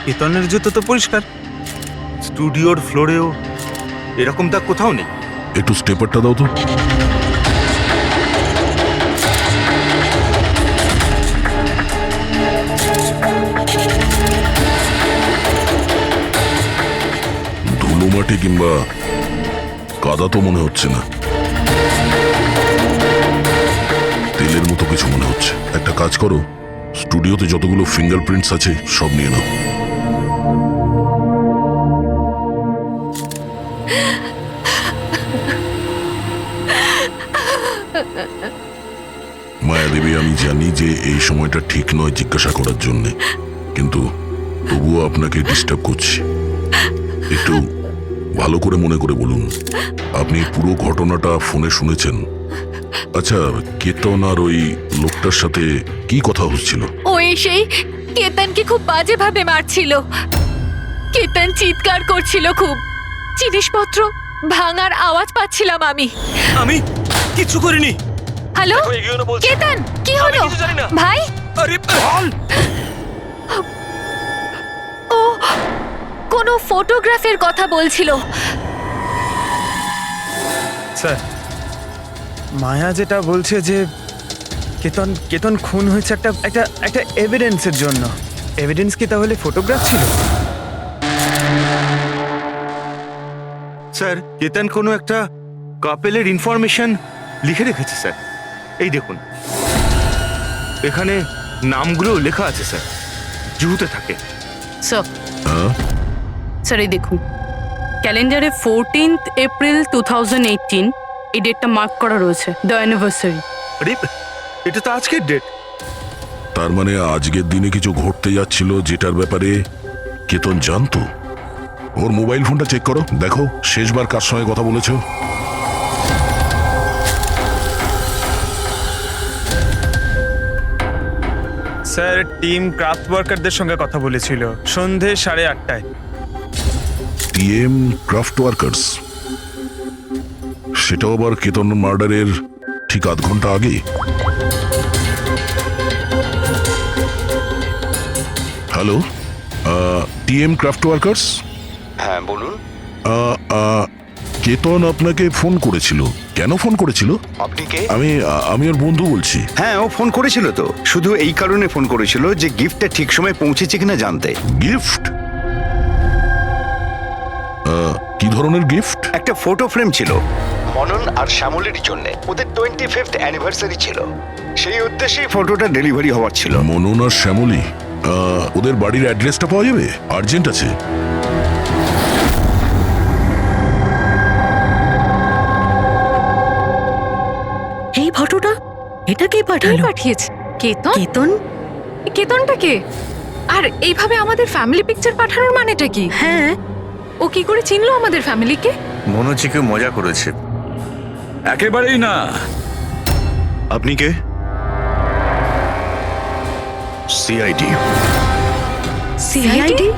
কেতনের জুতো তো পরিষ্কার। স্টুডিওর ফ্লোরেও এরকম দাগ কোথাও নেই। একটু স্টেপারটা দাও তো। ধুলো মাটি কিংবা কাদা তো মনে হচ্ছে না, তেলের মতো কিছু মনে হচ্ছে। একটা কাজ করো, স্টুডিওতে যতগুলো ফিঙ্গারপ্রিন্টস আছে সব নিয়ে নাও। মায়াদেবী, আমি জানি যে এই সময়টা ঠিক নয় জিজ্ঞাসা করার জন্য, কিন্তু তবুও আপনাকে ডিস্টার্ব করছি। একটু ভালো করে মনে করে বলুন, আপনি পুরো ঘটনাটা ফোনে শুনেছেন? আচ্ছা, কেতন আর ওই লোকটার সাথে কি কথা হচ্ছিল? ও সেই কেতনকে খুব বাজেভাবে মারছিল। কেতন চিৎকার করছিল খুব। জিনিসপত্র ভাঙার আওয়াজ পাচ্ছিলাম আমি। আমি কিচ্ছু করিনি। হ্যালো কেতন, কি হলো ভাই? আরে বল। ও কোনো ফটোগ্রাফের কথা বলছিল। স্যার, মায়া যেটা বলছে যে কেতন খুন হয়েছে একটা এভিডেন্সের জন্য। এভিডেন্স কি তাহলে ফটোগ্রাফ ছিল? স্যার, কেতন কোনো একটা কাপেলের ইনফরমেশন লিখে রেখেছে স্যার। এই দেখুন, এখানে নামগুলো লেখা আছে স্যার, জুহুতে থাকে। স্যার হ্যাঁ, স্যার এই দেখুন, ক্যালেন্ডারে 14th এপ্রিল 2018 এই ডেটটা মার্ক করা রয়েছে, দ্য অ্যানিভার্সারি। আরে এটা তো আজকের ডেট। তার মানে আজকের দিনে কিছু ঘটতে যাচ্ছিল যেটার ব্যাপারে কেতন জানতো। ওর মোবাইল ফোনটা চেক করো, দেখো শেষবার কার সঙ্গে কথা বলেছো। স্যার, টিম ক্রাফট ওয়ার্কারদের সঙ্গে কথা বলেছিল সন্ধে 8:30টায়। টিএম ক্রাফট ওয়ার্কার্স, সেটাও আবার কেতন মার্ডারের ঠিক আধ ঘন্টা আগে। Hello, TM craft workers. হ্যাঁ বলুন। কেতন আপনাকে ফোন করেছিল। কেন ফোন করেছিল? আপনি কে? আমি ওর বন্ধু বলছি। হ্যাঁ, ও ফোন করেছিল তো, শুধু এই কারণে ফোন করেছিল যে গিফটটা ঠিক সময় পৌঁছেছে কিনা জানতে। গিফট? কি ধরনের গিফট? একটা ফটো ফ্রেম ছিল মনন আর শ্যামলের জন্য। ওদের 25th অ্যানিভার্সারি ছিল, সেই উদ্দেশ্যেই ফটোটা ডেলিভারি হওয়ার ছিল। মনন আর শ্যামলী, ওদের বাড়ির অ্যাড্রেসটা পাওয়া যাবে? আর্জেন্ট আছে। এই ফটোটা, এটা কে কে পাঠালো? পাঠিয়েছে? কেতন? কেতন? কেতনটা কে? আর এইভাবে আমাদের ফ্যামিলি পিকচার পাঠানোর মানেটা কি? হ্যাঁ, ও কি করে চিনলো আমাদের ফ্যামিলিকে? মনে হচ্ছে কেউ মজা করেছে। একেবারেই না। আপনি কে? সিআইডি। সিআইডি?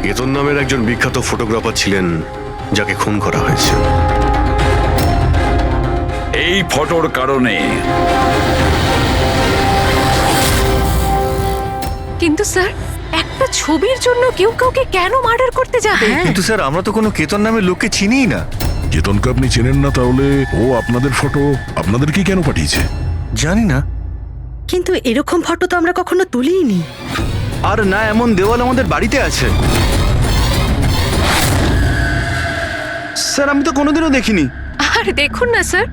কেতন নামের একজন বিখ্যাত ফটোগ্রাফার ছিলেন যাকে খুন করা হয়েছে। এই ফটোর কারণে। কিন্তু স্যার, একটা ছবির জন্য কেউ কাউকে কেন মার্ডার করতে যাবে? কিন্তু স্যার, আমরা তো কোনো কেতন নামের লোককে চিনিই না। কেতনকে আপনি চেনেন না, তাহলে ও আপনাদের ফটো আপনাদেরকে কেন পাঠিয়েছে? জানি না। কিন্তু এরকম ফটো তো আমরা কখনো তুলিনি। আর না এমন দেওয়াল আমাদের বাড়িতে আছে। স্যার, আমি তো কোনোদিনও দেখিনি। আর দেখুন না স্যার,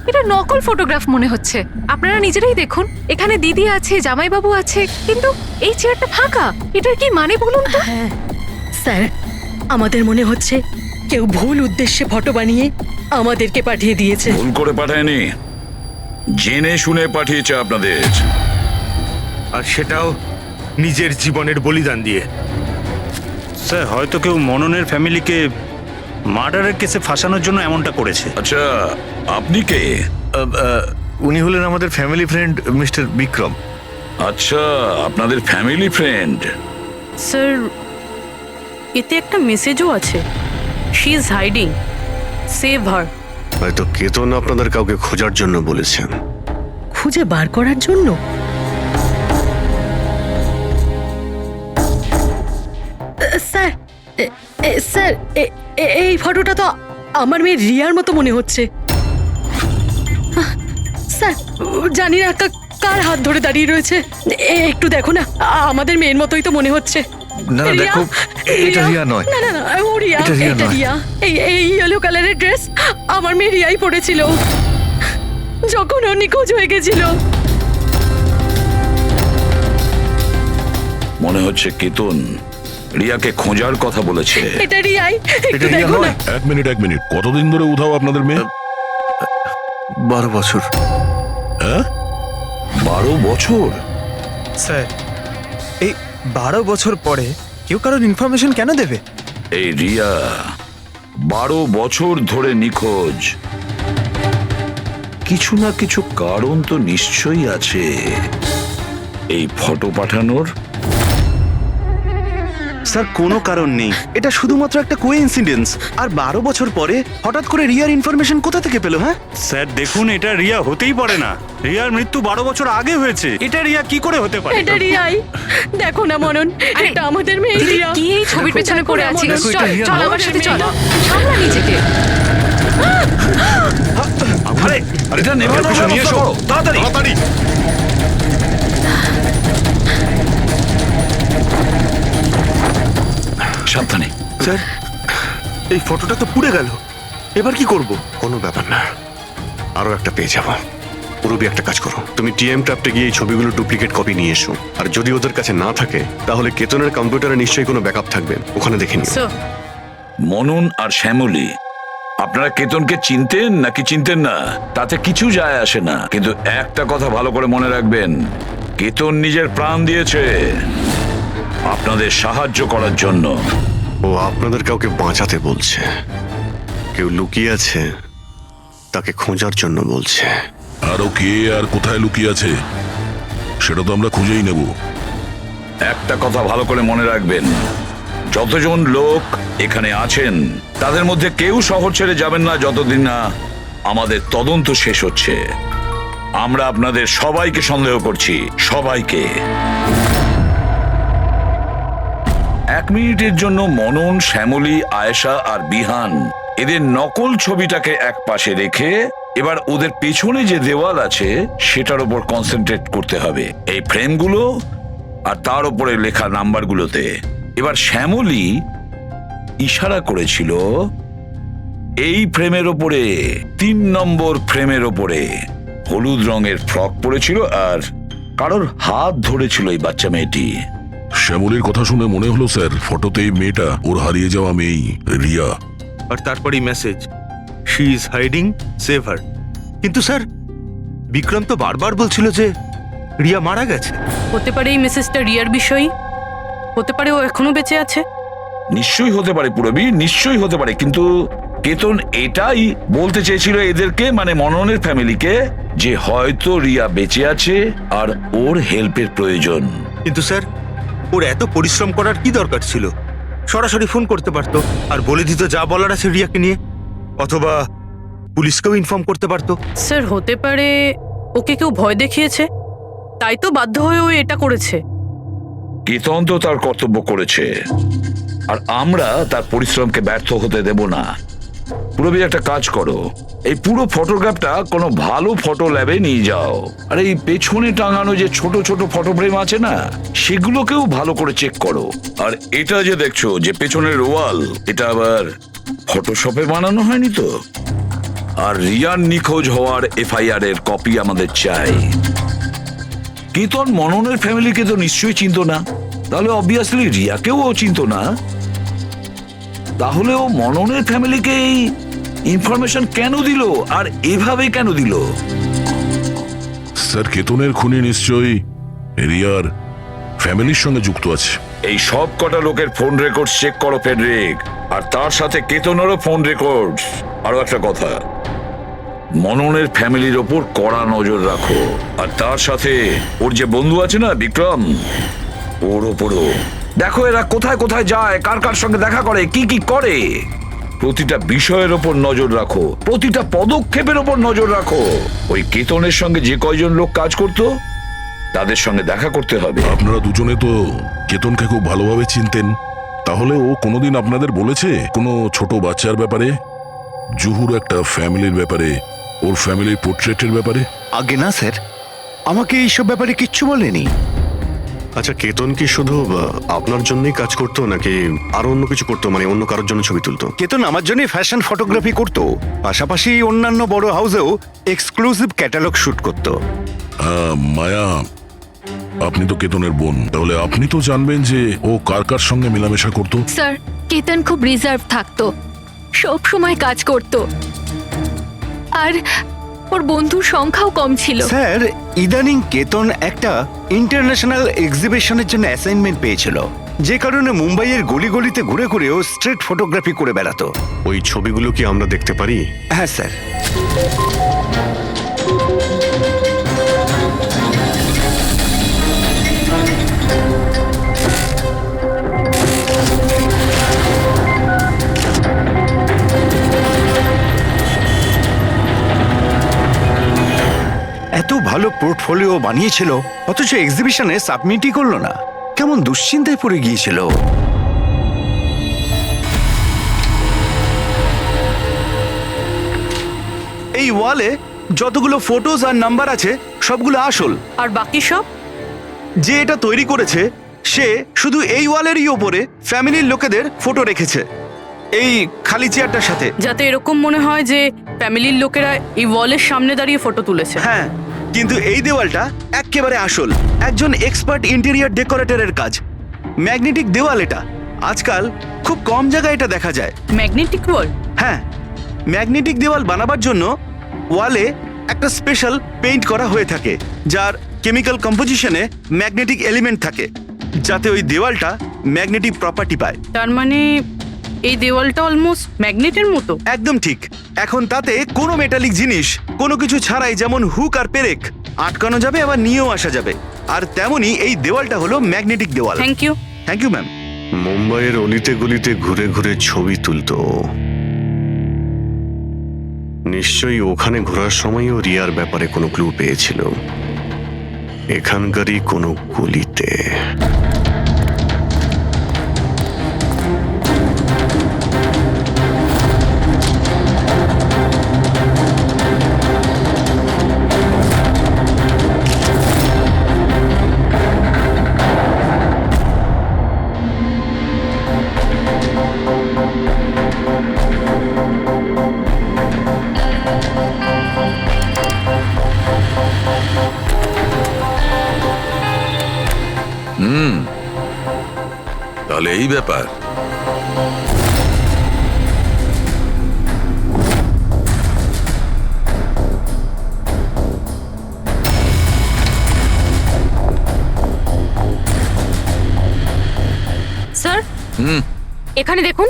এটা নকল ফটোগ্রাফ মনে হচ্ছে। আপনারা নিজেরাই দেখুন, এখানে দিদি আছে, জামাইবাবু আছে, কিন্তু এই চেয়ারটা ফাঁকা। এটার কি মানে বলুন তো? হ্যাঁ স্যার, আমাদের মনে হচ্ছে কেউ ভুল উদ্দেশ্যে ফটো বানিয়ে আমাদেরকে পাঠিয়ে দিয়েছে। ভুল করে পাঠায়নি, জেনে শুনে পাঠিয়েছে আপনাদের। আর সেটাও নিজের জীবনের বলিদান দিয়ে। স্যার, হয়তো কেউ মননের ফ্যামিলিকে মার্ডারের কেসে ফাঁসানোর জন্য এমনটা করেছে। আচ্ছা, আপনি কে? উনি হলেন আমাদের ফ্যামিলি ফ্রেন্ড মিস্টার বিক্রম। আচ্ছা, আপনাদের ফ্যামিলি ফ্রেন্ড। স্যার, এতে একটা মেসেজও আছে, শি ইজ হাইডিং, সেভ হার। হয়তো কেতন আপনাদের কাউকে খোঁজার জন্য বলেছেন। খুঁজে বার করার জন্য? স্যার এই ফটোটা তো আমার মেয়ে রিয়ার মতো মনে হচ্ছে। স্যার জানি না কার হাত ধরে দাঁড়িয়ে রয়েছে, একটু দেখো না, আমাদের মেয়ের মতোই তো মনে হচ্ছে। না না, রিয়া, দেখো, এটা রিয়া নয়। না না না, ও রিয়া, এটা রিয়া এটা নয়। রিয়া। এই ইয়েলো কালারের ড্রেস আমার মেয়ে রিয়াই পরেছিল যখন ও নিখোঁজ হয়ে গেছিল। মনে হচ্ছে কেতন রিয়াকে খোঁজার কথা বলেছে। এটা রিয়াই, একটু এটা রিয়া দেখো না। নয়। এক মিনিট কতদিন ধরে উধাও আপনাদের মেয়ে? 12 বছর। হ্যাঁ, 12 বছর? স্যার এই 12 বছর পরে কেউ কারোর ইনফরমেশন কেন দেবে? এই রিয়া 12 বছর ধরে নিখোঁজ। কিছু না কিছু কারণ তো নিশ্চয়ই আছে এই ফটো পাঠানোর। স্যার কোনো কারণ নেই, এটা শুধুমাত্র একটা কোইন্সিডেন্স। আর 12 বছর পরে হঠাৎ করে রিয়ার ইনফরমেশন কোথা থেকে পেলো? হ্যাঁ স্যার দেখুন, এটা রিয়া হতেই পারে না। রিয়ার মৃত্যু 12 বছর আগে হয়েছে। এটা রিয়া কি করে হতে পারে? এটা রিয়াই, দেখো না মনন, এটা আমাদের মেয়ে দিদি, রিয়া। কি এই ছবির পেছনে পড়ে আছিস? দেখো, এটা চল রিয়া চল নয়। আমার সাথে চল, সামলা নিজেকে। আরে এটা নেভার নিয়ে এসো তাড়াতাড়ি। সাবধানে। স্যার, এই ফটোটা তো পুড়ে গেল, এবার কি করব? কোনো ব্যাপার না, আরো একটা পেয়ে যাবো। পুরবি একটা কাজ করো, তুমি টিএম ট্যাপটে গিয়ে এই ছবিগুলো ডুপ্লিকেট কপি নিয়ে এসো। আর যদি ওদের কাছে না থাকে তাহলে কেতনের কম্পিউটারে নিশ্চয়ই কোনো ব্যাকআপ থাকবে, ওখানে দেখে নিও। স্যার মনন আর শ্যামলী, আপনারা কেতনকে চিনতেন নাকি চিনতেন না তাতে কিছু যায় আসে না, কিন্তু একটা কথা ভালো করে মনে রাখবেন, কেতন নিজের প্রাণ দিয়েছে আপনাদের সাহায্য করার জন্য। ও আপনাদের কাউকে বাঁচাতে বলছে, কেউ লুকিয়ে আছে তাকে খোঁজার জন্য বলছে। আরো কে আর কোথায় লুকিয়ে আছে সেটা তো আমরা খুঁজেই নেব। একটা কথা ভালো করে মনে রাখবেন, যতজন লোক এখানে আছেন তাদের মধ্যে কেউ শহর ছেড়ে যাবেন না যতদিন না আমাদের তদন্ত শেষ হচ্ছে। আমরা আপনাদের সবাইকে সন্দেহ করছি, সবাইকে। 1 মিনিটের জন্য মনন, শ্যামলী, আয়েশা আর বিহান এদের নকল ছবিটাকে এক পাশে রেখে এবার ওদের পেছনে যে দেওয়াল আছে সেটার উপর কনসেন্ট্রেট করতে হবে, এই ফ্রেমগুলো আর তার উপরে লেখা নাম্বারগুলোতে। এবার শ্যামলী ইশারা করেছিল এই ফ্রেমের ওপরে, 3 নম্বর ফ্রেমের ওপরে হলুদ রঙের ফ্রক পরেছিল আর কারোর হাত ধরেছিল এই বাচ্চা মেয়েটি। শ্যামলীর কথা শুনে মনে হলো স্যার, ফটোতে এই মেয়েটা ওর হারিয়ে যাওয়া মেয়েই রিয়া। আর তারপরেই message, she is hiding, save হার। কিন্তু স্যার, বিক্রম তো বারবার বলছিল যে রিয়া মারা গেছে। হতে পারে এই মেসেজটা রিয়ার বিষয়, হতে পারে ও এখনো বেঁচে আছে। নিশ্চয়ই হতে পারে পুরবি, নিশ্চয়ই হতে পারে, কিন্তু কেতন এটাই বলতে চেয়েছিল এদেরকে, মানে মননের ফ্যামিলিকে, যে হয়তো রিয়া বেঁচে আছে আর ওর হেল্পের প্রয়োজন। কিন্তু স্যার, ওর এত পরিশ্রম করার কি দরকার ছিল? সরাসরি ফোন করতে পারতো আর বলে দিত যা বলার আছে রিয়াকে নিয়ে, অথবা পুলিশকেও ইনফর্ম করতে পারতো। স্যার হতে পারে ওকে কেউ ভয় দেখিয়েছে, তাই তো বাধ্য হয়ে ও এটা করেছে। কেতন তো তার কর্তব্য করেছে আর আমরা তার পরিশ্রমকে ব্যর্থ হতে দেব না। পুরবি একটা কাজ করো, এই পুরো ফটোগ্রাফটা কোনো ভালো ফটো ল্যাবে নিয়ে যাও, আর এই পেছনে টাঙানো যে ছোট ছোট ফটো ফ্রেম আছে না সেগুলোকেও ভালো করে চেক করো। আর এটা যে দেখছো যে পেছনের ওয়াল, এটা আবার ফটোশপে বানানো হয়নি তো? আর রিয়ার নিখোঁজ হওয়ার এফআইআর এর কপি আমাদের চাই। কেতন মননের ফ্যামিলিকে তো নিশ্চয়ই চিনতো না, তাহলে অবভিয়াসলি রিয়াকেও ও চিনতো না। তাহলে ও মননের ফ্যামিলিকে এই ইনফরমেশন কেন দিল আর এভাবে কেন দিল? স্যার, কেতনের খুনি নিশ্চয়ই রিয়ার ফ্যামিলির সঙ্গে যুক্ত আছে। এই সব কটা লোকের ফোন রেকর্ড চেক করো ফেডরিক, আর তার সাথে কেতনেরও ফোন রেকর্ড। আরো একটা কথা, মননের ফ্যামিলির ওপর কড়া নজর রাখো, আর তার সাথে ওর যে বন্ধু আছে না বিক্রম, ওর ওপরও দেখো এরা কোথায় কোথায় যায়, কার কার সঙ্গে দেখা করে, কি কি করে। প্রতিটা বিষয়ের ওপর নজর রাখো, প্রতিটা পদক্ষেপের ওপর নজর রাখো। ওই কেতনের সঙ্গে যে কয়জন লোক কাজ করতো তাদের সঙ্গে দেখা করতে হবে। আপনারা দুজনে তো কেতনকে খুব ভালোভাবে চিনতেন, তাহলে ও কোনোদিন আপনাদের বলেছে কোনো ছোট বাচ্চার ব্যাপারে, জুহুর একটা ফ্যামিলির ব্যাপারে, ওর ফ্যামিলির পোর্ট্রেটের ব্যাপারে? আগে না স্যার, আমাকে এইসব ব্যাপারে কিচ্ছু বলেনি। আচ্ছা, কেতন কি শুধু আপনার জন্যই কাজ করতো নাকি আরো অন্য কিছু করতো, মানে অন্য কারোর জন্য ছবি তুলতো? কেতন আমার জন্য ফ্যাশন ফটোগ্রাফি করতো, পাশাপাশি অন্যান্য বড় হাউসেও এক্সক্লুসিভ ক্যাটালগ শুট করতো। মায়া, আপনি তো কেতনের বোন, তাহলে আপনি তো জানবেন যে ও কার কার সঙ্গে মেলামেশা করতো। স্যার, কেতন খুব রিজার্ভ থাকতো, সব সময় কাজ করত, আর ওর বন্ধুর সংখ্যাও কম ছিল। স্যার, ইদানিং কেতন একটা ইন্টারন্যাশনাল এক্সিবিশনের জন্য অ্যাসাইনমেন্ট পেয়েছিল, যে কারণে মুম্বাইয়ের গলি গলিতে ঘুরে ঘুরে ও স্ট্রিট ফটোগ্রাফি করে বেড়াতো। ওই ছবিগুলো কি আমরা দেখতে পারি? হ্যাঁ স্যার। এত ভালো পোর্টফোলিও বানিয়েছিল, অথচ এক্সিবিশনে সাবমিটই করলো না। কেমন দুশ্চিন্তায় পড়ে গিয়েছিল। এই ওয়ালে যতগুলো ফটোজ আর নাম্বার আছে সবগুলো আসল। আর বাকি সব? যে এটা তৈরি করেছে সে শুধু এই ওয়ালেরই ওপরে ফ্যামিলির লোকেদের ফটো রেখেছে, এই খালি চেয়ারটার সাথে, যাতে এরকম মনে হয় যে ফ্যামিলির লোকেরা এই ওয়ালের সামনে দাঁড়িয়ে ফটো তুলেছে। হ্যাঁ, কিন্তু এই দেওয়ালটা একেবারে আসল, একজন এক্সপার্ট ইন্টেরিয়র ডেকোরেটরের কাজ। ম্যাগনেটিক দেওয়াল এটা, আজকাল খুব কম জায়গায় এটা দেখা যায়। ম্যাগনেটিক ওয়াল? হ্যাঁ, ম্যাগনেটিক দেওয়াল বানাবার জন্য ওয়ালে একটা স্পেশাল পেইন্ট করা হয়ে থাকে, যার কেমিক্যাল কম্পোজিশনে ম্যাগনেটিক এলিমেন্ট থাকে, যাতে ওই দেওয়ালটা ম্যাগনেটিক প্রপার্টি পায়। তার মানে এই দেওয়ালটা অলমোস্ট ম্যাগনেটের মতো। একদম ঠিক। এখন তাতে কোনো মেটালিক জিনিস কোনো কিছু ছাড়াই, যেমন হুক আর পেরেক, আটকানো যাবে, আবার নিয়েও আসা যাবে। আর তেমনি এই দেওয়ালটা হলো ম্যাগনেটিক দেওয়াল। Thank you. Thank you ma'am. মুম্বাইয়ের অলিতে গলিতে ঘুরে ঘুরে ছবি তুলতো, নিশ্চয়ই ওখানে ঘোরার সময়ও রিয়ার ব্যাপারে কোনো ক্লু পেয়েছিল, এখানকারই কোনো গলিতে। তাহলে এই ব্যাপার। স্যার, এখানে দেখুন।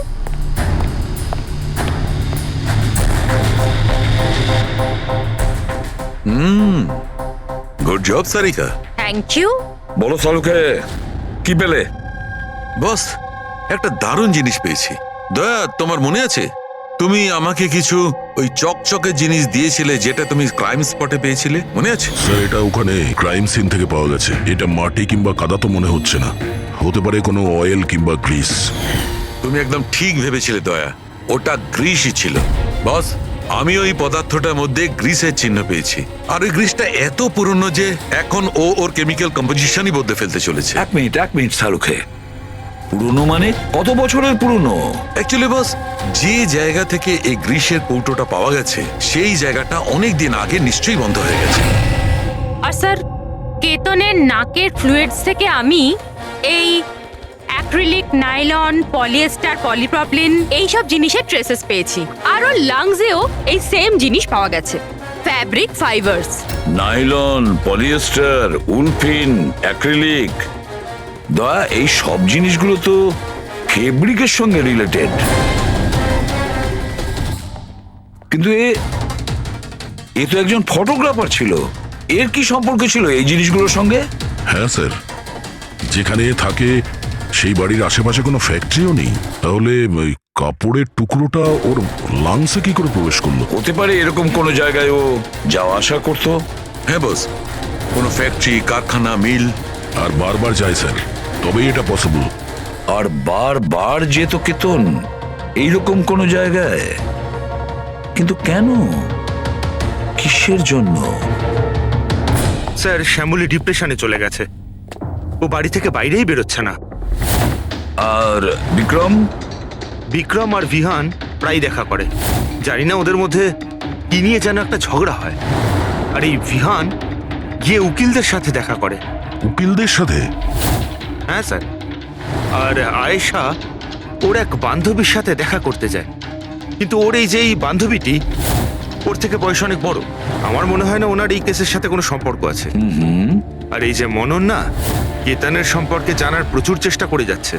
Good job Sarika. Thank you. বলো সালুকে, কি পেলে? বস, একটা দারুণ জিনিস পেয়েছি। দয়া, তোমার মনে আছে তুমি আমাকে কিছু ওই চকচকে জিনিস দিয়েছিলে, যেটা তুমি ক্রাইম স্পটে পেয়েছিলে, মনে আছে? স্যার, এটা ওখানে ক্রাইম সিন থেকে পাওয়া গেছে। এটা মাটি কিংবা কাদা তো মনে হচ্ছে না, হতে পারে কোনো অয়েল কিংবা গ্রিস। তুমি একদম ঠিক ভেবেছিলে দয়া, ওটা গ্রিসই ছিল। বস, আমি ওই পদার্থটার মধ্যে গ্রিসের চিহ্ন পেয়েছি, আর ওই গ্রিসটা এত পুরনো যে এখন ওর কেমিক্যাল কম্পোজিশনই বদলে ফেলতে চলেছে। এক মিনিট সালুকে, পুরনো মানে কত বছরের পুরনো? অ্যাকচুয়ালি বস, যে জায়গা থেকে এই গ্রিসের কৌটোটা পাওয়া গেছে সেই জায়গাটা অনেক দিন আগে নিশ্চয়ই বন্ধ হয়ে গেছে। আর স্যার, কেতনের নাকের ফ্লুইডস থেকে আমি এই অ্যাক্রিলিক, নাইলন, পলিয়েস্টার, পলিপ্রপলিন এইসব জিনিসের ট্রেসেস পেয়েছি। আর ওর লাংসেও এই সেম জিনিস পাওয়া গেছে, fabric fibres. Nylon, polyester, olefin, acrylic. দয়া, এই সব জিনিসগুলো তো ফেব্রিকের সঙ্গে রিলেটেড, কিন্তু এ তো একজন ফটোগ্রাফার ছিল, এর কি সম্পর্ক ছিল এই জিনিসগুলোর সঙ্গে? হ্যাঁ স্যার, যেখানে থাকে সেই বাড়ির আশেপাশে কোনো ফ্যাক্টরিও নেই, তাহলে ওই কাপড়ের টুকরোটা ওর লাংসে কি করে প্রবেশ করলো? হতে পারে এরকম কোনো জায়গায় ও যাওয়া আসা করতো। হ্যাঁ বস, কোনো ফ্যাক্টরি, কারখানা, মিল। আর বারবার যায় স্যার, তবেই এটা পসিবল। আর বারবার যেত কেতন এইরকম কোনো জায়গায়, কিন্তু কেন, কিসের জন্য? স্যার শ্যামলী ডিপ্রেশনে চলে গেছে, ও বাড়ি থেকে বাইরেই বেরোচ্ছে না। আর বিক্রম? বিক্রম আর ভিহান প্রায় দেখা করে, জানি না ওদের মধ্যে কি নিয়ে যেন একটা ঝগড়া হয়। আর এই ভিহান গিয়ে উকিলদের সাথে দেখা করে। উকিলদের সাথে? হ্যাঁ স্যার। আর আয়েশা ওর এক বান্ধবীর সাথে দেখা করতে যায়, কিন্তু ওর এই যে এই বান্ধবীটি ওর থেকে বয়স অনেক বড়। আমার মনে হয় না ওনার এই কেসের সাথে কোনো সম্পর্ক আছে। আর এই যে মনন না, কেতনের সম্পর্কে জানার প্রচুর চেষ্টা করে যাচ্ছে।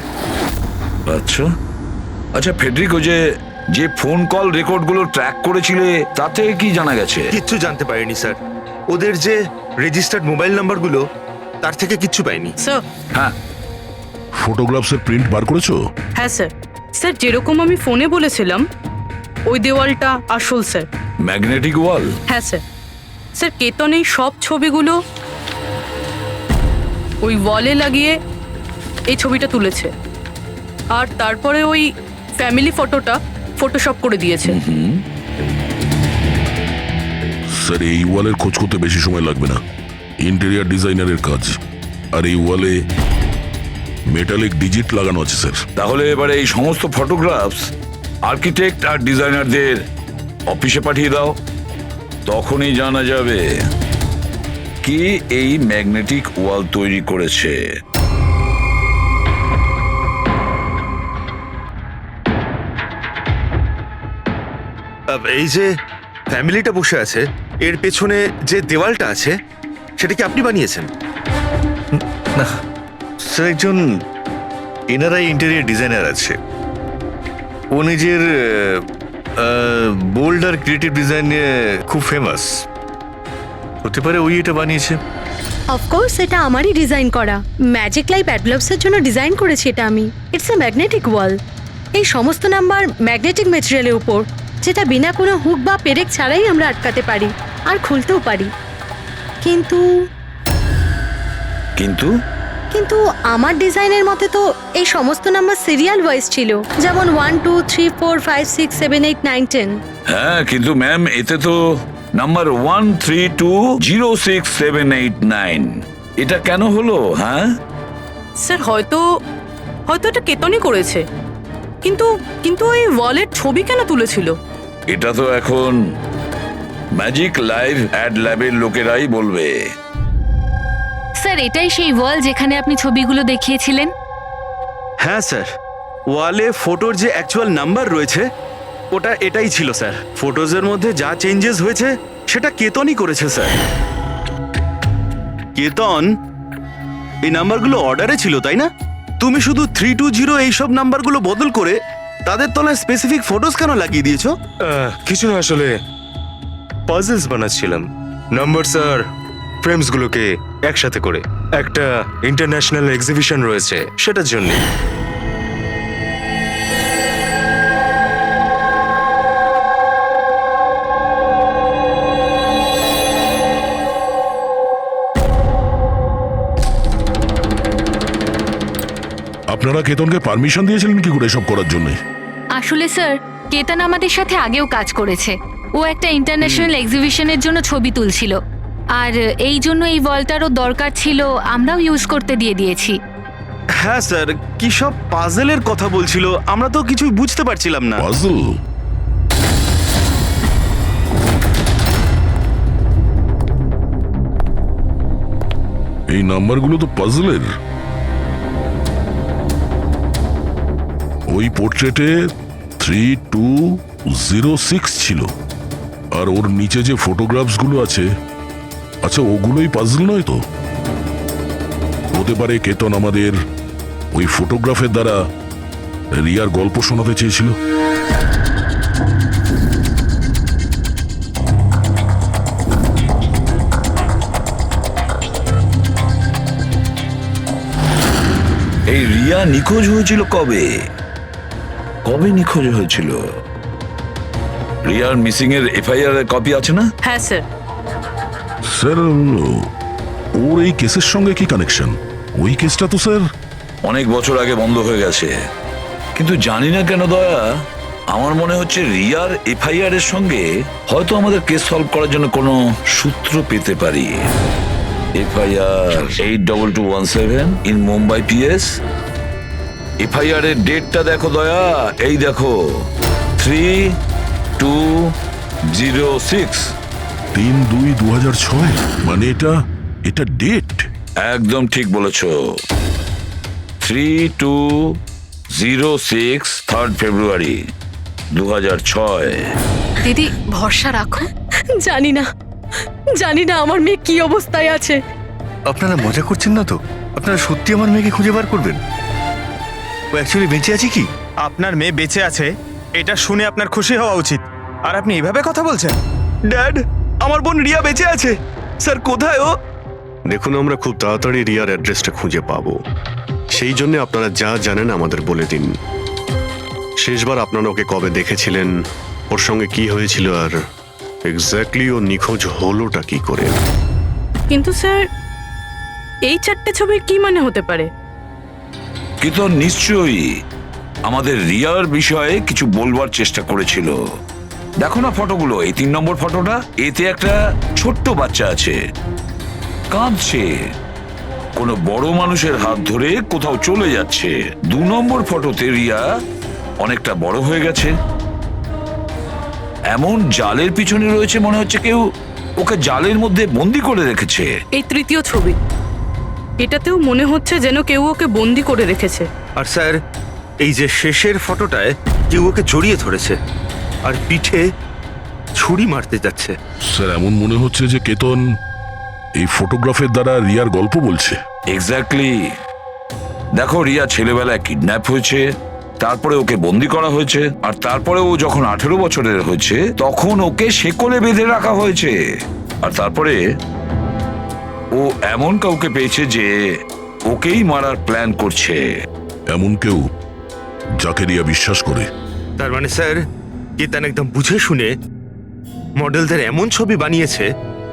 আচ্ছা আচ্ছা, ফেডরিকো যে ফোন কল রেকর্ডগুলো ট্র্যাক করেছিলে তাতে কি জানা গেছে? কিচ্ছু জানতে পারিনি স্যার। ওদের যে রেজিস্টার্ড মোবাইল নাম্বারগুলো তার থেকে কিচ্ছু পাইনি। স্যার। হ্যাঁ, ফটোগ্রাফসের প্রিন্ট বার করেছো? হ্যাঁ স্যার। স্যার যেরকম আমি ফোনে বলেছিলাম ওই দেওয়ালটা আসল স্যার। ম্যাগনেটিক ওয়াল? হ্যাঁ স্যার। স্যার কেতন এই সব ছবিগুলো ওই ওয়ালে লাগিয়ে এই ছবিটা তুলেছে, আর তারপরে ওই ফ্যামিলি ফটোটা ফটোশপ করে দিয়েছে। স্যার এই ওয়ালের খোঁজ করতে বেশি সময় লাগবে না, ইন্টেরিয়ার ডিজাইনারের কাজ। আর এই ওয়ালে মেটালিক ডিজিট লাগানো আছে স্যার। তাহলে এবারে এই সমস্ত ফটোগ্রাফস আর্কিটেক্ট আর ডিজাইনারদের অফিসে পাঠিয়ে দাও, তখনই জানা যাবে কে এই ম্যাগনেটিক ওয়াল তৈরি করেছে। এই যে ফ্যামিলিটা বসে আছে, এর পেছনে যে দেওয়ালটা আছে সেটা কি আপনি বানিয়েছেন? না স্যার, একজন এনআরআই ইন্টেরিয়র ডিজাইনার আছে, ও নিজের বোল্ড আর ক্রিয়েটিভ ডিজাইন নিয়ে খুব ফেমাস। হতে পারে ওই এটা বানিয়েছে। অফকোর্স এটা আমারই ডিজাইন করা। ম্যাজিক লাইফ অ্যাডব্লবসের জন্য ডিজাইন করেছি এটা আমি। ইটস এ ম্যাগনেটিক ওয়াল। এই সমস্ত নাম্বার ম্যাগনেটিক ম্যাটেরিয়ালের উপর, যেটা বিনা কোনো হুক বা পেরেক ছাড়াই আমরা আটকাতে পারি আর খুলতেও পারি। কিন্তু কিন্তু কিন্তু আমার ডিজাইনের মতে তো এই সমস্ত নাম্বার সিরিয়াল ওয়াইজ ছিল, যেমন 1 2 3 4 5 6 7 8 9 10। হ্যাঁ, কিন্তু ম্যাম এতে তো নাম্বার 1320678 এটা কেন হলো? হ্যাঁ স্যার হয়তো এটা কেতনই করেছে, কিন্তু কিন্তু ওই ওয়ালের ছবি কেন তুলেছিল? এটা তো এখন ম্যাজিক লাইভ অ্যাড ল্যাবের লোকেরাই বলবে। স্যার এটাই সেই ওয়াল যেখানে আপনি ছবিগুলো দেখিয়েছিলেন? হ্যাঁ স্যার, ওয়ালে ফটোর যে অ্যাকচুয়াল নাম্বার রয়েছে ওটা এটাই ছিল স্যার। ফটোজের মধ্যে যা চেঞ্জেস হয়েছে সেটা কেতনই করেছে স্যার। কেতন এই নাম্বারগুলো অর্ডারে ছিল, তাই না? তুমি শুধু 320 এইসব নাম্বারগুলো বদল করে তাদের তলায় স্পেসিফিক ফটোজ কেন লাগিয়ে দিয়েছো? কিছু না, আসলে পাজলস বানাচ্ছিলাম, নাম্বারস আর ফ্রেমসগুলোকে একসাথে করে। একটা ইন্টারন্যাশনাল এক্সিবিশন রয়েছে সেটার জন্য। আপনারা কেতনকে পারমিশন দিয়েছিলেন কি করে এসব করার জন্য? আসলে স্যার কেতন আমাদের সাথে আগেও কাজ করেছে। ও একটা ইন্টারন্যাশনাল এক্সিবিশনের জন্য ছবি তুলছিল, আর এই জন্য এই ওয়ালটারও দরকার ছিল, আমরাও ইউজ করতে দিয়ে দিয়েছি। হ্যাঁ স্যার, কি সব পাজলের কথা বলছিল, আমরা তো কিছুই বুঝতে পারছিলাম না। পাজল? এই নাম্বারগুলো তো পাজলের। ওই পোর্ট্রেটে 3206 ছিল, আর ওর নিচে যে ফটোগ্রাফসগুলো আছে, আচ্ছা ওগুলোই পাজল নয় তো? হতে পারে কেতন আমাদের ওই ফটোগ্রাফের দ্বারা রিয়ার গল্প শোনাতে চেয়েছিল। এই রিয়া নিখোঁজ হয়েছিল কবে? কবে নিখোঁজ হয়েছিল? রিয়ার মিসিং এর এফআইআর এর কপি আছে না? হ্যাঁ স্যার। স্যার ওর এই কেসের সঙ্গে কি কানেকশন? ওই কেসটা তো স্যার অনেক বছর আগে বন্ধ হয়ে গেছে, কিন্তু জানি না কেন দয়া, আমার মনে হচ্ছে রিয়ার এফআইআর এর সঙ্গে হয়তো আমাদের কেস সলভ করার জন্য কোনো সূত্র পেতে পারি। FIR 82217 in Mumbai PS. FIR এর ডেটটা দেখো দয়া, এই দেখো 3206। 3/2/2006, মানে এটা ডেট। একদম ঠিক বলেছ, 3206 3rd ফেব্রুয়ারি 2006। দিদি ভরসা রাখো। জানি না আমার মেয়ে কি অবস্থায় আছে। আপনারা মজা করছেন না তো? আপনারা সত্যি আমার মেয়েকে খুঁজে বার করবেন? ও অ্যাকচুয়ালি বেঁচে আছে কি? আপনার মেয়ে বেঁচে আছে এটা শুনে আপনার খুশি হওয়া উচিত, আর আপনি এভাবে কথা বলছেন। ড্যাড, আমার বোন রিয়া বেঁচে আছে। স্যার, কোথায় ও? দেখুন, আমরা খুব তাড়াতাড়ি রিয়ার অ্যাড্রেসটা খুঁজে পাবো। সেই জন্য আপনারা যা জানেন আমাদের বলে দিন। শেষবার আপনারা ওকে কবে দেখেছিলেন, ওর সঙ্গে কি হয়েছিল, আর এক্স্যাক্টলি ও নিখোঁজ হলোটা কি করে? কিন্তু স্যার, এই 4টে ছবির কি মানে হতে পারে? কিন্তু নিশ্চয়ই আমাদের রিয়ার বিষয়ে কিছু বলবার চেষ্টা করেছিল। দেখো না ফটোগুলো, এই 3 নম্বর ফটোটা, এতে একটা ছোট্ট বাচ্চা আছে, কাঁদছে, কোনো বড় মানুষের হাত ধরে কোথাও চলে যাচ্ছে। 2 নম্বর ফটোতে রিয়া অনেকটা বড় হয়ে গেছে, এমন জালের পিছনে রয়েছে মনে হচ্ছে কেউ ওকে জালের মধ্যে বন্দি করে রেখেছে। এই 3য় ছবি, এটাতেও মনে হচ্ছে যেন কেউ ওকে বন্দি করে রেখেছে। আর স্যার, এই যে শেষের ফটোটায় কেউ ওকে জড়িয়ে ধরেছে আর পিঠে ছুরি মারতে যাচ্ছে। স্যার, এমন মনে হচ্ছে যে কেতন এই ফটোগ্রাফের দ্বারা রিয়ার গল্প বলছে। এক্স্যাক্টলি। দেখো, রিয়া ছেলেবেলায় কিডন্যাপ হয়েছে, তারপরে ওকে বন্দি করা হয়েছে, আর তারপরে ও যখন 18 বছরের হয়েছে তখন ওকে শেকলে বেঁধে রাখা হয়েছে, আর তারপরে ও এমন কাউকে পেয়েছে যে ওকেই মারার প্ল্যান করছে। এমন কেউ যাকে রিয়া বিশ্বাস করে। তার মানে স্যার, কেতন একদম বুঝে শুনে মডেলদের এমন ছবি বানিয়েছে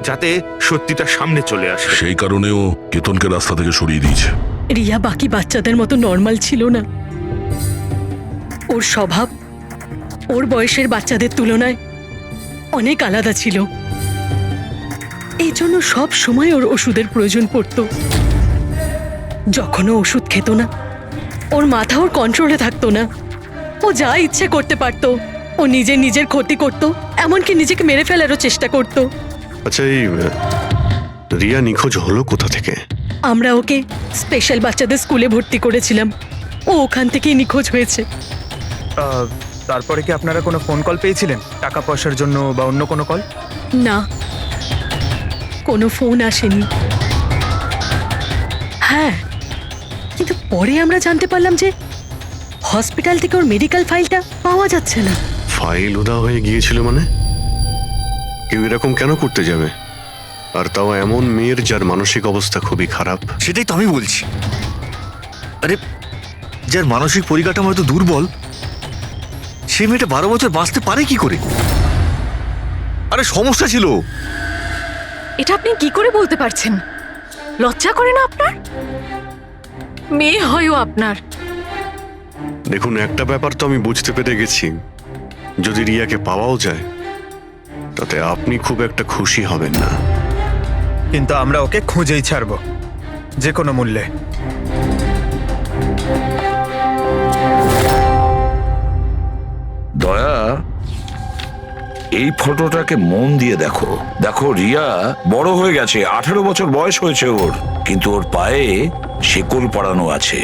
যাতে সত্যিটা সামনে চলে আসে। সেই কারণেও কেতনকে রাস্তা থেকে সরিয়ে দিয়েছে। রিয়া বাকি বাচ্চাদের মতো নর্মাল ছিল না। ওর স্বভাব ওর বয়সের বাচ্চাদের তুলনায় অনেক আলাদা ছিল। এই জন্য সব সময় ওর ওষুধের প্রয়োজন পড়তো। যখনও ওষুধ খেত না, ওর মাথা ওর কন্ট্রোলে থাকতো না। ও যা ইচ্ছে করতে পারতো। ও নিজের ক্ষতি করত, এমনকি নিজেকে মেরে ফেলারও চেষ্টা করত। আচ্ছা, এই রিয়া নিখোঁজ হলো কোথা থেকে? আমরা ওকে স্পেশাল বাচ্চাদের স্কুলে ভর্তি করেছিলাম। ও ওখান থেকেই নিখোঁজ হয়েছে। তারপরে কি আপনারা কোনো ফোন কল পেয়েছিলেন টাকা পয়সার জন্য বা অন্য কোনো কল? না, কোনো ফোন আসেনি। হ্যাঁ, কিন্তু পরে আমরা জানতে পারলাম যে হসপিটাল থেকে ওর মেডিকেল ফাইলটা পাওয়া যাচ্ছে না। ফাইল উধাও হয়ে গিয়েছিল মানে? কেউ এরকম কেন করতে যাবে? আর তাও এমন মেয়ের যার মানসিক অবস্থা খুবই খারাপ। সেটাই তো আমি বলছি। আরে, যার মানসিক পরিকাঠামো এত দুর্বল, সে মেয়েটা 12 বছর বাঁচতে পারে কি করে? আরে সমস্যা ছিল। এটা আপনি কি করে বলতে পারছেন? লজ্জা করে না আপনার? মেয়ে হয়ও আপনার। দেখুন, একটা ব্যাপার তো আমি বুঝতে পেরে গেছি, যদি রিয়াকে পাওয়াও যায় তাতে আপনি খুব একটা খুশি হবেন না। কিন্তু আমরা ওকে খুঁজেই ছাড়বো, যে কোনো মূল্যে। দয়া, এই ফটোটাকে মন দিয়ে দেখো। দেখো, রিয়া বড় হয়ে গেছে, 18 বছর বয়স হয়েছে ওর, কিন্তু ওর পায়ে শেকল পরানো আছে।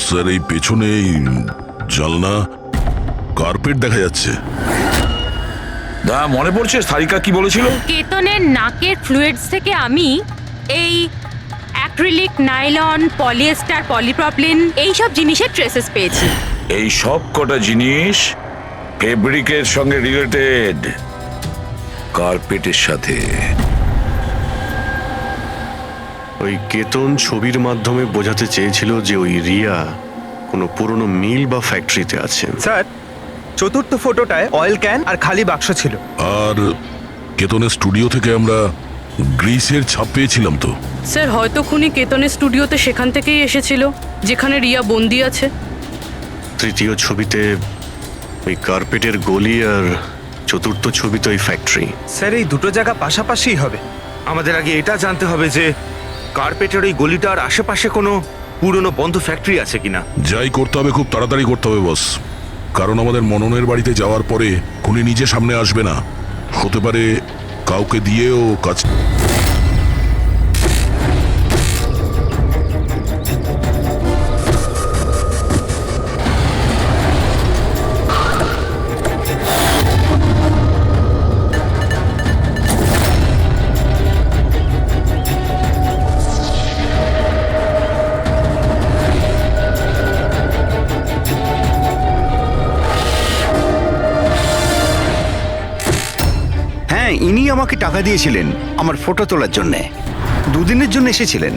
স্যার, এই পেছনে এই জানলা কার্পেট দেখা যাচ্ছে। মনে পড়ছে সারিকা কি বলেছিল? কেতনের নাকের ফ্লুইডস থেকে আমি এই অ্যাক্রিলিক, নাইলন, পলিয়েস্টার, পলিপ্রপলিন এইসব জিনিসের ট্রেসেস পেয়েছি। এই সব কটা জিনিস ফেব্রিকের সঙ্গে রিলেটেড, কার্পেটের সাথে। ওই কেতন ছবির মাধ্যমে বোঝাতে চেয়েছিল যে ওই রিয়া কোনো পুরনো মিল বা ফ্যাক্টরিতে আছে। স্যার, 4র্থ ফটোটায় অয়েল ক্যান আর খালি বাক্স ছিল। আর কেতনের স্টুডিও থেকে আমরা গ্রিসের ছাপ পেয়েছিলাম তো। স্যার হয়তো খুনি কেতনের স্টুডিওতে সেখান থেকেই এসেছিল যেখানে রিয়া বন্দি আছে। তৃতীয় ছবিতে ওই কার্পেটের গলি আর চতুর্থ ছবিতে ওই ফ্যাক্টরি। স্যার এই দুটো জায়গা পাশাপাশিই হবে। আমাদের আগে এটা জানতে হবে যে কার্পেটের ওই গলিটার আশেপাশে কোনো পুরনো বন্ধ ফ্যাক্টরি আছে কিনা। যাই করতে হবে খুব তাড়াতাড়ি করতে হবে বস, কারণ আমাদের মননের বাড়িতে যাওয়ার পরে খুনি নিজে সামনে আসবে না, হতে পারে কাউকে দিয়েও কাজ। হ্যাঁ, ইনি আমাকে টাকা দিয়েছিলেন আমার ফটো তোলার জন্যে। দুদিনের জন্য এসেছিলেন।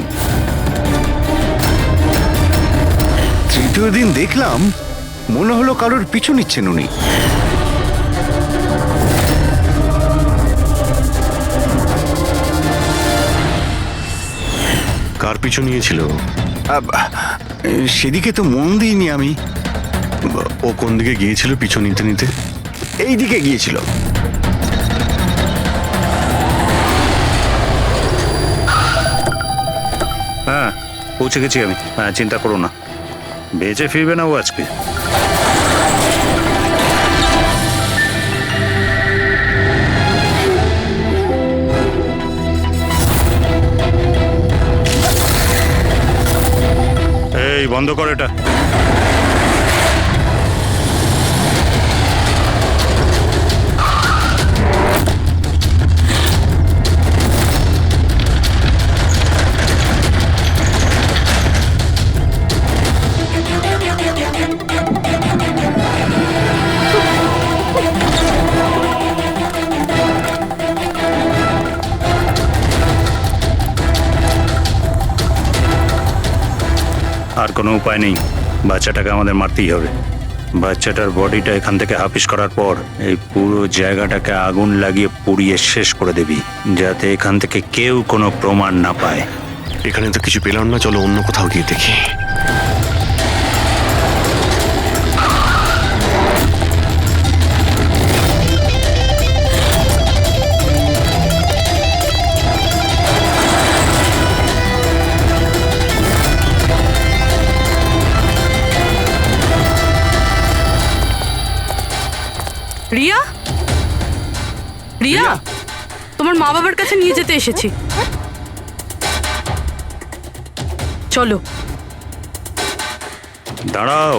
তৃতীয় দিন দেখলাম মনে হলো কারোর পিছু নিচ্ছেন উনি। কার পিছু নিয়েছিল? সেদিকে তো মন দিইনি আমি। ও কোন দিকে গিয়েছিল পিছু নিতে নিতে? এই দিকে গিয়েছিল। হ্যাঁ, পৌঁছে গেছি আমি। হ্যাঁ, চিন্তা করো না, বেঁচে ফিরবে না ও আজকে। এই বন্ধ কর এটা। আর কোনো উপায় নেই, বাচ্চাটাকে আমাদের মারতেই হবে। বাচ্চাটার বডিটা এখান থেকে হাফিস করার পর এই পুরো জায়গাটাকে আগুন লাগিয়ে পুড়িয়ে শেষ করে দিবি, যাতে এখান থেকে কেউ কোনো প্রমাণ না পায়। এখানে তো কিছু পেলাম না, চলো অন্য কোথাও গিয়ে দেখি। রিয়া, রিয়া, তোমার মা বাবার কাছে নিয়ে যেতে এসেছি, চলো। দাঁড়াও,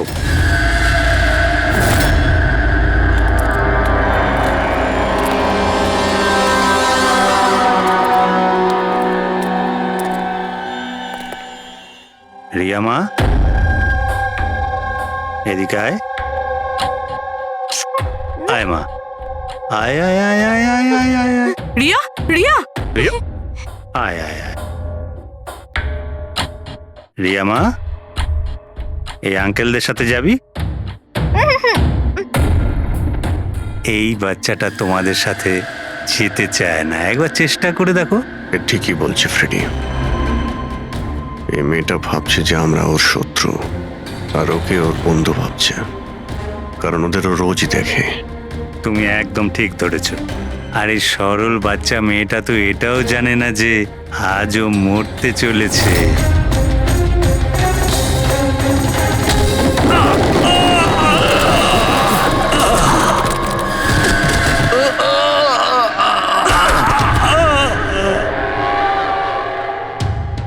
রিয়া মা, এদিকে আয়। আয় মা, আয় আয় আয় আয় আয় আয় আয় আয়। রিয়া, রিয়া, রিয়া, আয় আয় আয়। রিয়া মা, এই আঙ্কেলদের সাথে যাবি? এই বাচ্চাটা তোমাদের সাথে যেতে চায় না, একবার চেষ্টা করে দেখো। ঠিকই বলছে ফ্রেডি। এই মেয়েটা ভাবছে যে আমরা ওর শত্রু, আর ওকে ওর বন্ধু ভাবছে, কারণ ওদের ও রোজই দেখে। তুমি একদম ঠিক ধরেছ। আর এই সরল বাচ্চা মেয়েটা তো এটাও জানে না যে আজও মরতে চলেছে।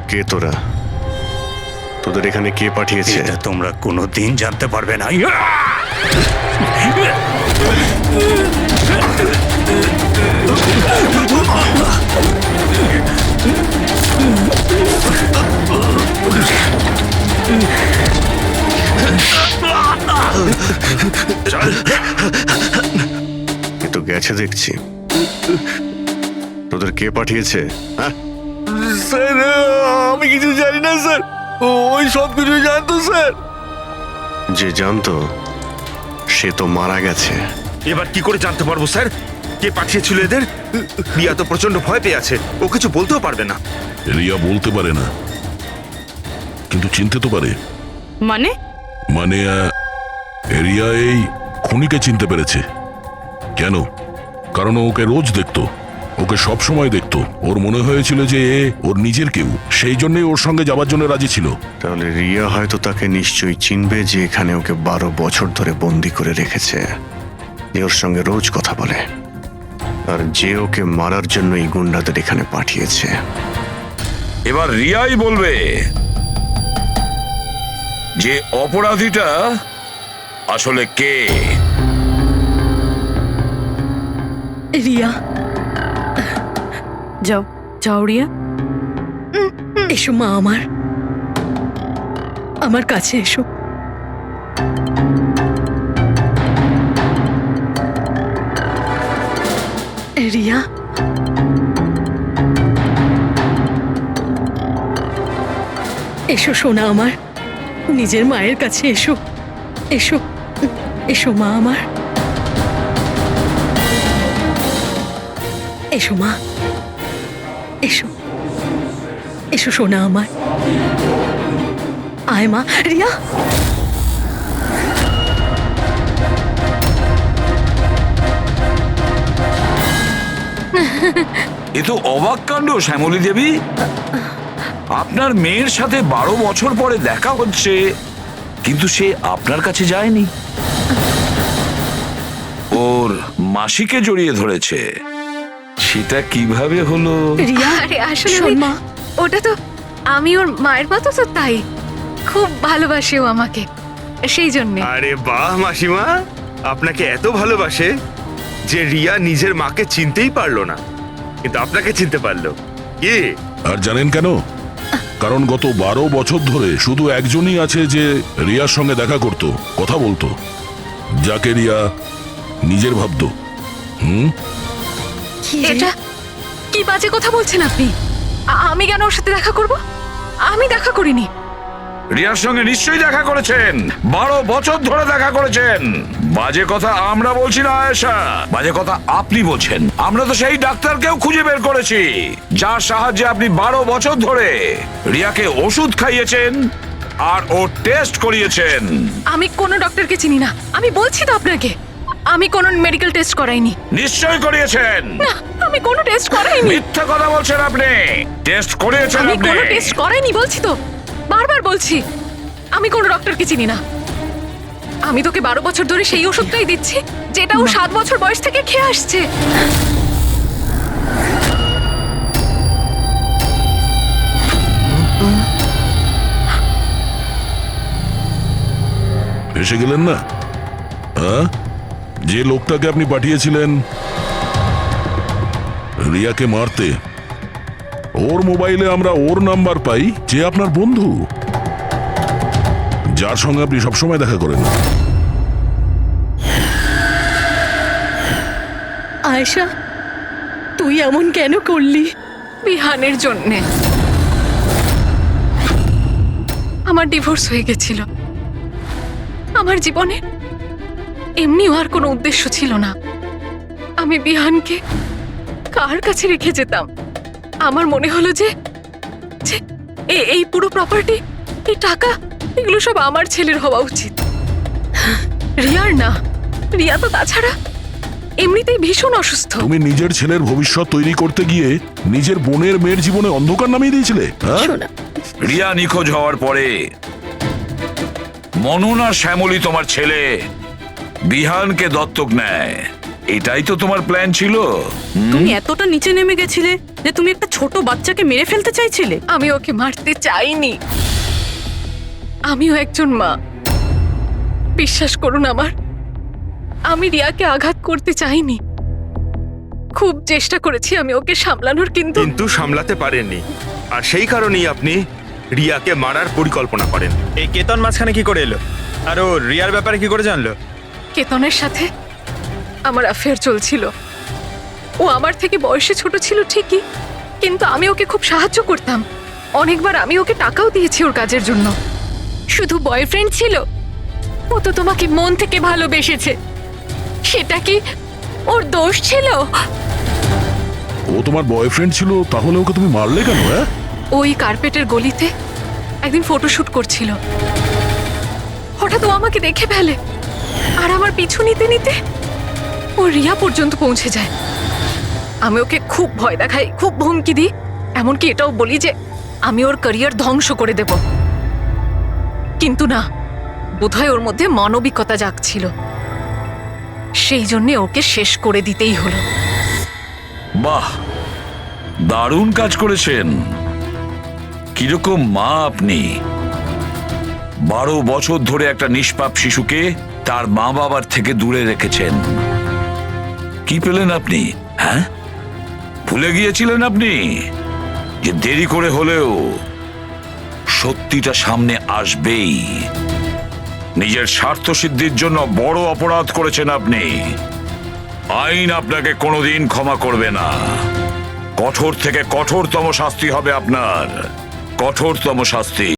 কে তোরা? তোদের এখানে কে পাঠিয়েছে? এটা তোমরা কোনোদিন জানতে পারবে না। এ তো গেছে দেখছি। তোদের কে পাঠিয়েছে? হ্যাঁ স্যার, আমি কিছু জানি না স্যার, ওই সব কিছু জানতো স্যার। যে জানতো সে তো মারা গেছে। এবার কি করে জানতে পারবো স্যার? কে পাঠিয়েছিল এদের? রিয়া তো প্রচন্ড ভয় পেয়ে আছে, ও কিছু বলতেও পারবে না। রিয়া বলতে পারে না, কিন্তু চিনতে তো পারে। মানে মানে রিয়া এই খুনিকে চিনতে পেরেছে। কেন? কারণ ও ওকে রোজ দেখতো, ওকে সব সময় দেখতো। ওর মনে হয়েছিল যে এ ওর নিজের কেউ, সেই জন্যই ওর সঙ্গে যাবার জন্য রাজি ছিল। তাহলে রিয়া হয়তো তাকে নিশ্চয়ই চিনবে যে এখানে ওকে 12 বছর ধরে বন্দি করে রেখেছে, যে ওর সঙ্গে রোজ কথা বলে, আর যে ওকে মারার জন্য এই গুন্ডাদের এখানে পাঠিয়েছে। এবার রিয়াই বলবে যে অপরাধীটা আসলে কে। রিয়া, যাও যাও রিয়া। এসো মা, আমার কাছে এসো। রিয়া, এসো সোনা আমার, নিজের মায়ের কাছে এসো। এসো এসো মা আমার, এসো মা, এসো এসো সোনা আমার। আয় মা। রিয়া, এ তো অবাক কাণ্ড শ্যামলী দেবী। আপনার মেয়ের সাথে 12 বছর পরে দেখা হচ্ছে, কিন্তু সে আপনার কাছে যায়নি, ওর মাসিকে জড়িয়ে ধরেছে। সেটা কিভাবে হলো? রিয়া, আরে আসলে শোন মা, ওটা তো আমি ওর মায়ের মতো, তো তাই খুব ভালোবাসে ও আমাকে, সেই জন্যে। আরে বাহ মাসিমা, আপনাকে এত ভালোবাসে যে রিয়া নিজের মাকে চিনতেই পারলো না, কিন্তু আপনাকে চিনতে পারলো। কি? আর জানেন কেন? কারণ গত 12 বছর ধরে শুধু একজনই আছে যে রিয়ার সঙ্গে দেখা করত, কথা বলতো, যাকে রিয়া নিজের ভাবতো। এটা কি বাজে কথা বলছেন আপনি? আমি কেন ওর সাথে দেখা করব? আমি দেখা করিনি। রিয়ার সঙ্গে নিশ্চয়ই দেখা করেছেন, 12 বছর ধরে দেখা করেছেন। বাজে কথা আমরা বলছি না আয়েশা, বাজে কথা আপনি বলছেন। আমরা তো সেই ডাক্তারকেও খুঁজে বের করেছি যার সাহায্যে আপনি 12 বছর ধরে রিয়াকে ওষুধ খাইয়েছেন আর ও টেস্ট করিয়েছেন। আমি কোনো ডক্টরকে চিনি না, আমি বলছি তো আপনাকে, আমি কোনো মেডিকেল টেস্ট করাইনি। নিশ্চয়ই করিয়েছেন। না, আমি কোনো টেস্ট করাইনি। মিথ্যা কথা বলছেন আপনি। টেস্ট করিয়েছেন আমি আপনি। কোনো টেস্ট করাইনি বলছি তো, বারবার বলছি, আমি কোনো ডক্টরকে চিনি না। আমি তোকে 12 বছর ধরে সেই ওষুধটাই দিচ্ছি যেটা ও 7 বছর বয়স থেকে খেয়ে আসছে। এসে গেলেন না? হ্যাঁ, যে লোকটাকে আপনি পাঠিয়েছিলেন রিয়াকে মারতে, ওর মোবাইলে আমরা ওর নাম্বার পাই, যে আপনার বন্ধু, যার সঙ্গে আপনি সবসময় দেখা করেন। আয়েশা, তুই এমন কেন করলি? বিহানের জন্যে। আমার ডিভোর্স হয়ে গেছিল, আমার জীবনে এমনিও আর কোনো উদ্দেশ্য ছিল না। আমি বিহানকে কার কাছে রেখে যেতাম? আমার মনে হলো যে এই পুরো প্রপার্টি, এই টাকা, এগুলো সব আমার ছেলের হওয়া উচিত, রিয়ার না। রিয়া তো তাছাড়া এমনিতেই ভীষণ অসুস্থ। তুমি নিজের ছেলের ভবিষ্যৎ তৈরি করতে গিয়ে নিজের বোনের মেয়ের জীবনে অন্ধকার নামিয়ে দিয়েছিলে। হ্যাঁ, রিয়া নিখোঁজ হওয়ার পরে মনন আর শ্যামলী তোমার ছেলে বিহানকে দত্তক নেয়, এটাই তো তোমার প্ল্যান ছিল। তুমি এতটা নিচে নেমে গেছিলে যে তুমি একটা ছোট বাচ্চাকে মেরে ফেলতে চাইছিলে। আমি ওকে মারতে চাইনি, আমিও একজন মা। বিশ্বাস করুন আমার, আমি রিয়াকে আঘাত করতে চাইনি। খুব চেষ্টা করেছি আমি ওকে সামলানোর, কিন্তু সামলাতে পারেননি, আর সেই কারণেই আপনি রিয়াকে মারার পরিকল্পনা করেন। এই কেতন মাঝখানে কি করে এলো? আর ও রিয়ার ব্যাপারে কি করে জানলো? কেতনের সাথে আমার অ্যাফেয়ার চলছিল। ও আমার থেকে বয়সে ছোট ছিল ঠিকই, কিন্তু আমি ওকে খুব সাহায্য করতাম। অনেকবার আমি ওকে টাকাও দিয়েছি ওর কাজের জন্য। শুধু বয়ফ্রেন্ড ছিল? ও তো তোমাকে মন থেকে ভালোবেসেছে, সেটা কি ওর দোষ ছিল? ও তোমার বয়ফ্রেন্ড ছিল, তাহলে ওকে তুমি মারলে কেন? হ্যাঁ, ওই কার্পেটের গলিতে একদিন ফটোশুট করছিল, হঠাৎ ও আমাকে দেখে ফেলে আর আমার পিছু নিতে নিতে ও রিয়া পর্যন্ত পৌঁছে যায়। আমি ওকে খুব ভয় দেখাই, খুব হুমকি দিই, এমনকি এটাও বলি যে আমি ওর ক্যারিয়ার ধ্বংস করে দেব। কিন্তু না, বোধহয় ওর মধ্যে মানবিকতা জাগছিল, সেই জন্য ওকে শেষ করে দিতেই হলো। বাহ, দারুণ কাজ করেছেন। কিরকম মা আপনি! 12 বছর ধরে একটা নিষ্পাপ শিশুকে তার মা বাবার থেকে দূরে রেখেছেন। কি পেলেন আপনি? হ্যাঁ, ভুলে গিয়েছিলেন আপনি যে দেরি করে হলেও সত্যিটা সামনে আসবেই। নিজের স্বার্থ সিদ্ধির জন্য বড় অপরাধ করেছেন আপনি। আইন আপনাকে কোনোদিন ক্ষমা করবে না। কঠোর থেকে কঠোরতম শাস্তি হবে আপনার, কঠোরতম শাস্তি।